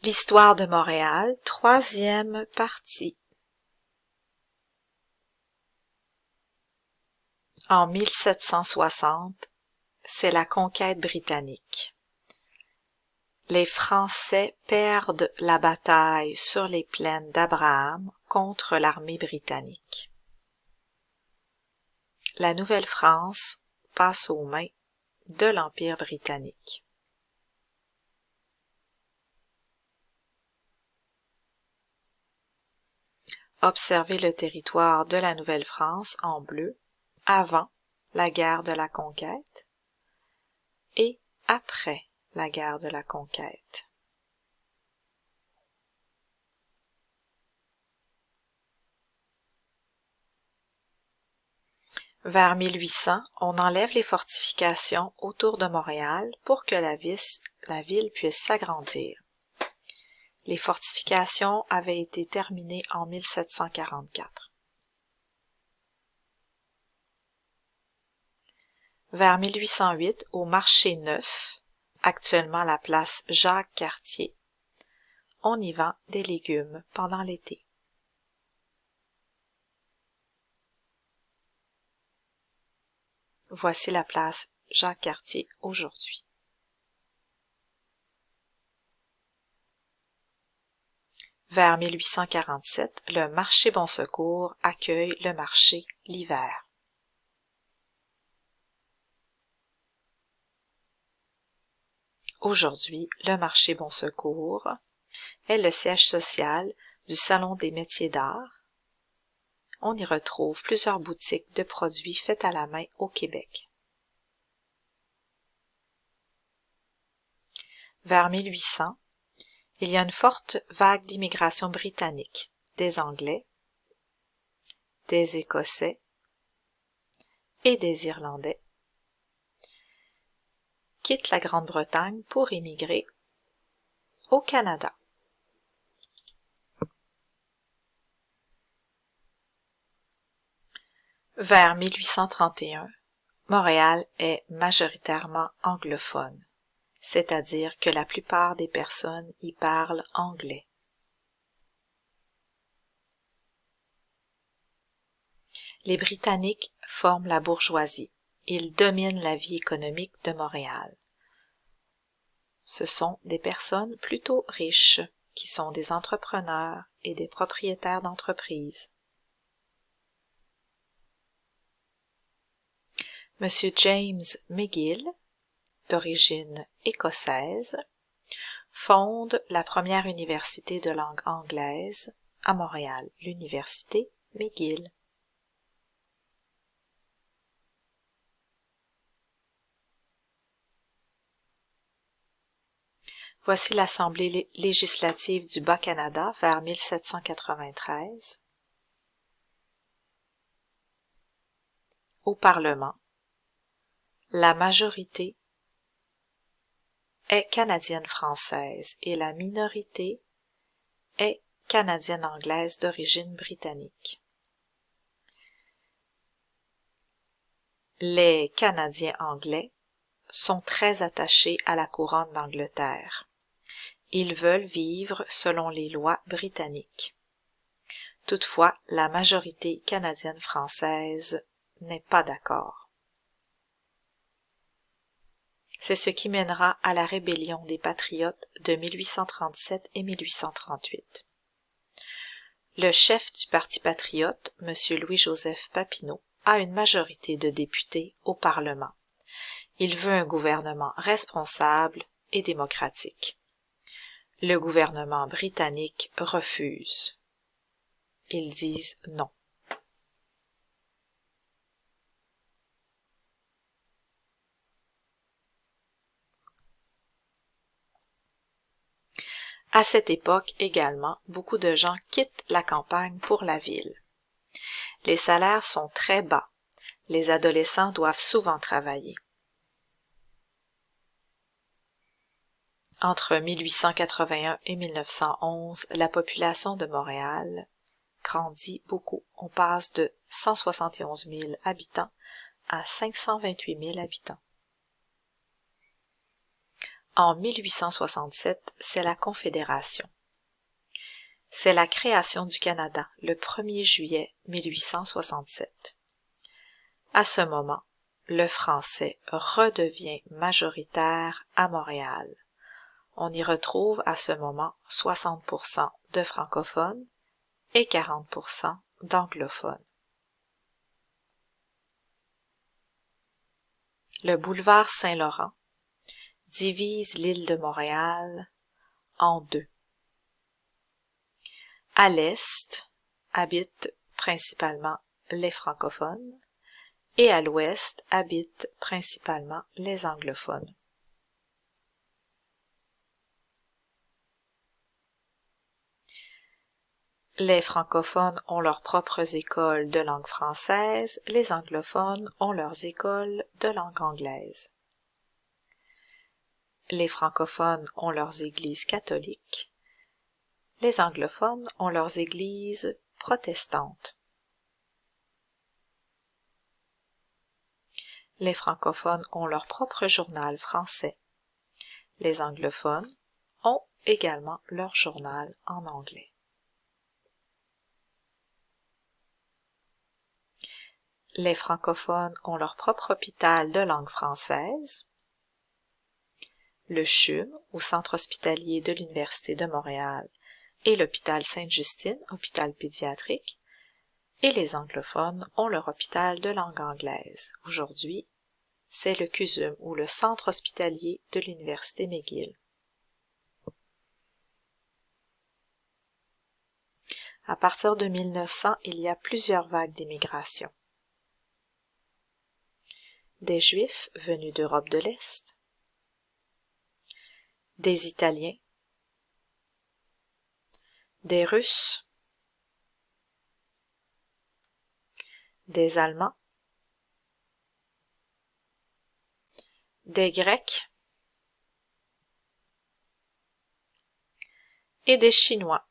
L'histoire de Montréal, troisième partie. En 1760, c'est la conquête britannique. Les Français perdent la bataille sur les plaines d'Abraham contre l'armée britannique. La Nouvelle-France passe aux mains de l'Empire britannique. Observez le territoire de la Nouvelle-France en bleu avant la guerre de la conquête et après la guerre de la conquête. Vers 1800, on enlève les fortifications autour de Montréal pour que la ville puisse s'agrandir. Les fortifications avaient été terminées en 1744. Vers 1808, au marché Neuf, actuellement la place Jacques-Cartier, on y vend des légumes pendant l'été. Voici la place Jacques-Cartier aujourd'hui. Vers 1847, le marché Bon Secours accueille le marché l'hiver. Aujourd'hui, le marché Bon Secours est le siège social du Salon des métiers d'art. On y retrouve plusieurs boutiques de produits faits à la main au Québec. Vers 1800, il y a une forte vague d'immigration britannique, des Anglais, des Écossais et des Irlandais quittent la Grande-Bretagne pour émigrer au Canada. Vers 1831, Montréal est majoritairement anglophone, c'est-à-dire que la plupart des personnes y parlent anglais. Les Britanniques forment la bourgeoisie. Ils dominent la vie économique de Montréal. Ce sont des personnes plutôt riches qui sont des entrepreneurs et des propriétaires d'entreprises. Monsieur James McGill, d'origine écossaise, fonde la première université de langue anglaise à Montréal, l'université McGill. Voici l'Assemblée législative du Bas-Canada vers 1793. Au Parlement, la majorité est canadienne-française et la minorité est canadienne-anglaise d'origine britannique. Les Canadiens anglais sont très attachés à la couronne d'Angleterre. Ils veulent vivre selon les lois britanniques. Toutefois, la majorité canadienne-française n'est pas d'accord. C'est ce qui mènera à la rébellion des Patriotes de 1837 et 1838. Le chef du Parti patriote, M. Louis-Joseph Papineau, a une majorité de députés au Parlement. Il veut un gouvernement responsable et démocratique. Le gouvernement britannique refuse. Ils disent non. À cette époque également, beaucoup de gens quittent la campagne pour la ville. Les salaires sont très bas. Les adolescents doivent souvent travailler. Entre 1881 et 1911, la population de Montréal grandit beaucoup. On passe de 171 000 habitants à 528 000 habitants. En 1867, c'est la Confédération. C'est la création du Canada, le 1er juillet 1867. À ce moment, le français redevient majoritaire à Montréal. On y retrouve à ce moment 60% de francophones et 40% d'anglophones. Le boulevard Saint-Laurent divise l'île de Montréal en deux. À l'est habitent principalement les francophones et à l'ouest habitent principalement les anglophones. Les francophones ont leurs propres écoles de langue française, les anglophones ont leurs écoles de langue anglaise. Les francophones ont leurs églises catholiques, les anglophones ont leurs églises protestantes. Les francophones ont leur propre journal français. Les anglophones ont également leur journal en anglais. Les francophones ont leur propre hôpital de langue française, le CHUM, ou Centre hospitalier de l'Université de Montréal, et l'hôpital Sainte-Justine, hôpital pédiatrique, et les anglophones ont leur hôpital de langue anglaise. Aujourd'hui, c'est le CUSUM, ou le Centre hospitalier de l'Université McGill. À partir de 1900, il y a plusieurs vagues d'immigration. Des Juifs venus d'Europe de l'Est, des Italiens, des Russes, des Allemands, des Grecs et des Chinois.